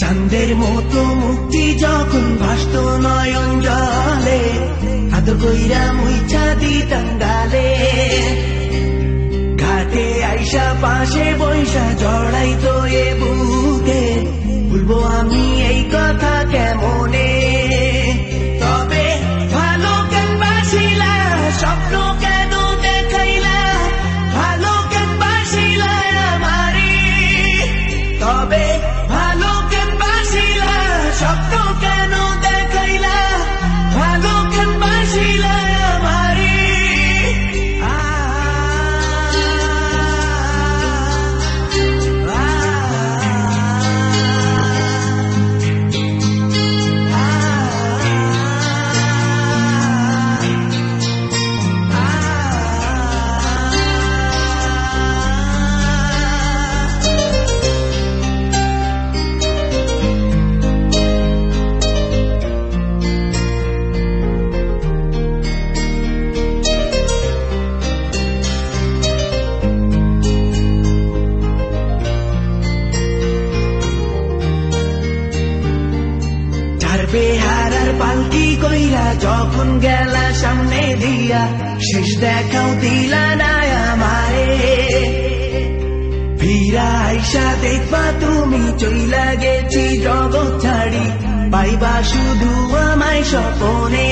চাঁদের মতো মুক্তি যখন ভাসত নয়ন জলে, আদর কইরা মুইছা দিতাম গালে। ঘাটে আইসা পাশে বৈশা জড়াইতো এ বুকে, বলবো আমি এই কথা কেমনে। তবে ভালো কেন বাসিলা, স্বপ্ন কেন দেখাইলা, ভালো কেন বাসিলা আমারে। তবে ভালো কেন বাসিলা, স্বপ্ন কেন দেখাইলা, ভালো কেন বাসিলা আমারে। বেহারার পালকি কইরা যখন গেলা সামনে দিয়া, শেষ দেখাও দিলা না আমারে। ফিরা আইসা দেখবা তুমি চইলা গেছি জগৎ ছাড়ি, পাইবা শুধু আমায় স্বপনে।